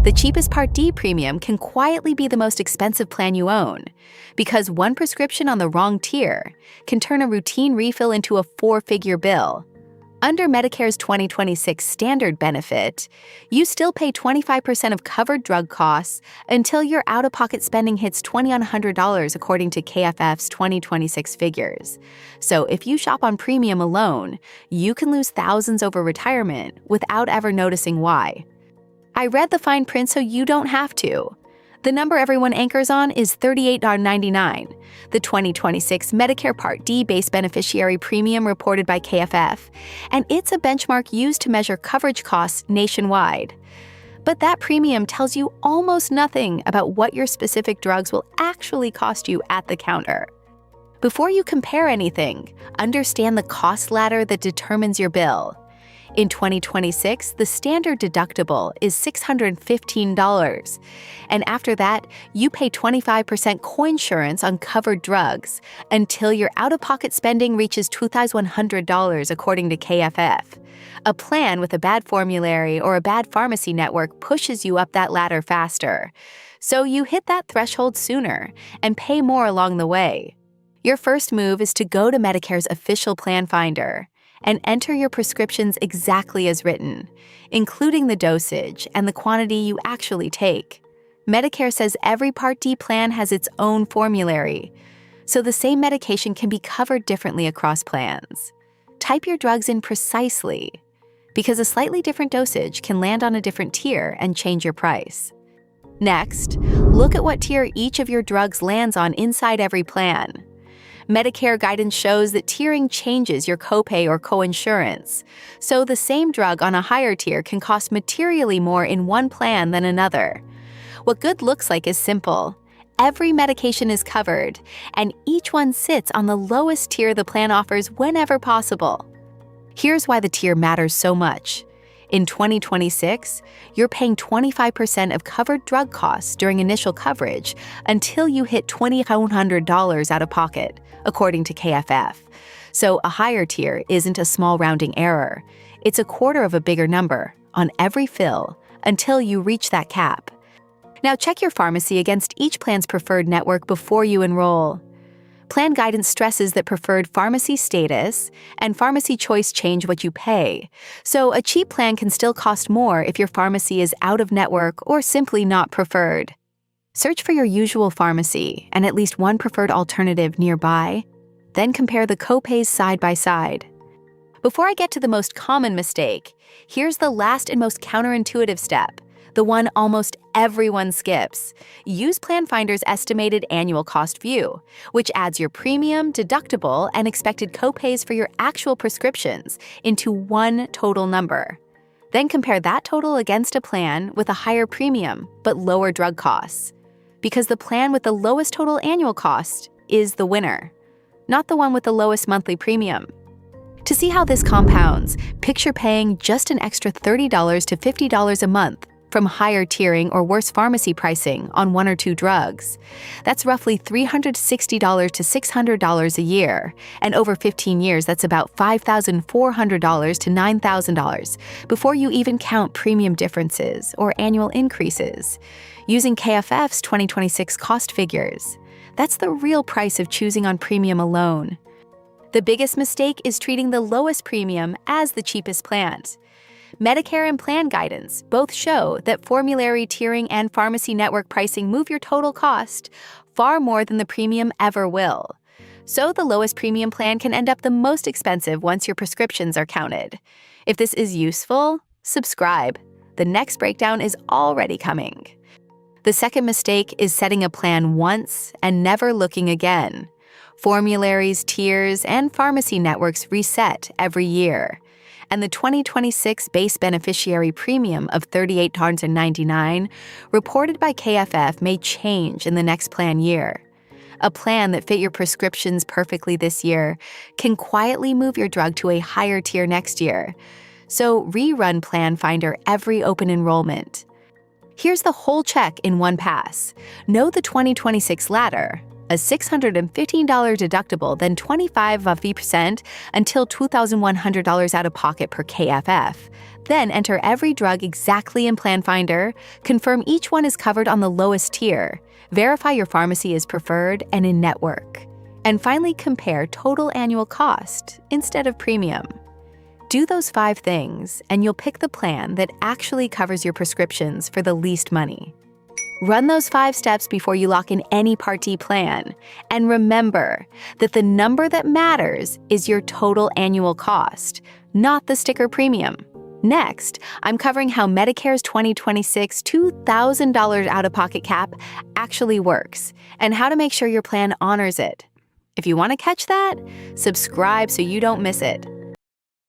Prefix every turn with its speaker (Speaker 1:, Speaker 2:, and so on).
Speaker 1: The cheapest Part D premium can quietly be the most expensive plan you own, because one prescription on the wrong tier can turn a routine refill into a four-figure bill. Under Medicare's 2026 standard benefit, you still pay 25% of covered drug costs until your out-of-pocket spending hits $2,100 according to KFF's 2026 figures. So if you shop on premium alone, you can lose thousands over retirement without ever noticing why. I read the fine print so you don't have to. The number everyone anchors on is $38.99, the 2026 Medicare Part D base beneficiary premium reported by KFF, and it's a benchmark used to measure coverage costs nationwide. But that premium tells you almost nothing about what your specific drugs will actually cost you at the counter. Before you compare anything, understand the cost ladder that determines your bill. In 2026, the standard deductible is $615, and after that, you pay 25% coinsurance on covered drugs until your out-of-pocket spending reaches $2,100 according to KFF. A plan with a bad formulary or a bad pharmacy network pushes you up that ladder faster, so you hit that threshold sooner and pay more along the way. Your first move is to go to Medicare's official plan finder and enter your prescriptions exactly as written, including the dosage and the quantity you actually take. Medicare says every Part D plan has its own formulary, so the same medication can be covered differently across plans. Type your drugs in precisely, because a slightly different dosage can land on a different tier and change your price. Next, look at what tier each of your drugs lands on inside every plan. Medicare guidance shows that tiering changes your copay or coinsurance, so the same drug on a higher tier can cost materially more in one plan than another. What good looks like is simple. Every medication is covered, and each one sits on the lowest tier the plan offers whenever possible. Here's why the tier matters so much. In 2026, you're paying 25% of covered drug costs during initial coverage until you hit $2,100 out of pocket, according to KFF. So a higher tier isn't a small rounding error. It's a quarter of a bigger number on every fill until you reach that cap. Now check your pharmacy against each plan's preferred network before you enroll. Plan guidance stresses that preferred pharmacy status and pharmacy choice change what you pay, so a cheap plan can still cost more if your pharmacy is out of network or simply not preferred. Search for your usual pharmacy and at least one preferred alternative nearby, then compare the copays side by side. Before I get to the most common mistake, here's the last and most counterintuitive step, the one almost everyone skips. Use Plan Finder's estimated annual cost view, which adds your premium, deductible, and expected copays for your actual prescriptions into one total number. Then compare that total against a plan with a higher premium but lower drug costs, because the plan with the lowest total annual cost is the winner, not the one with the lowest monthly premium. To see how this compounds, picture paying just an extra $30 to $50 a month from higher tiering or worse pharmacy pricing on one or two drugs. That's roughly $360 to $600 a year, and over 15 years that's about $5,400 to $9,000 before you even count premium differences or annual increases. Using KFF's 2026 cost figures, that's the real price of choosing on premium alone. The biggest mistake is treating the lowest premium as the cheapest plans. Medicare and plan guidance both show that formulary tiering and pharmacy network pricing move your total cost far more than the premium ever will. So the lowest premium plan can end up the most expensive once your prescriptions are counted. If this is useful, subscribe. The next breakdown is already coming. The second mistake is setting a plan once and never looking again. Formularies, tiers, and pharmacy networks reset every year, and the 2026 base beneficiary premium of $38.99 reported by KFF may change in the next plan year. A plan that fit your prescriptions perfectly this year can quietly move your drug to a higher tier next year. So rerun Plan Finder every open enrollment. Here's the whole check in one pass. Know the 2026 ladder. A $615 deductible, then 25% until $2,100 out of pocket per KFF. Then enter every drug exactly in Plan Finder, confirm each one is covered on the lowest tier, verify your pharmacy is preferred and in network, and finally compare total annual cost instead of premium. Do those 5 things, and you'll pick the plan that actually covers your prescriptions for the least money. Run those 5 steps before you lock in any Part D plan. And remember that the number that matters is your total annual cost, not the sticker premium. Next, I'm covering how Medicare's 2026 $2,000 out-of-pocket cap actually works and how to make sure your plan honors it. If you want to catch that, subscribe so you don't miss it.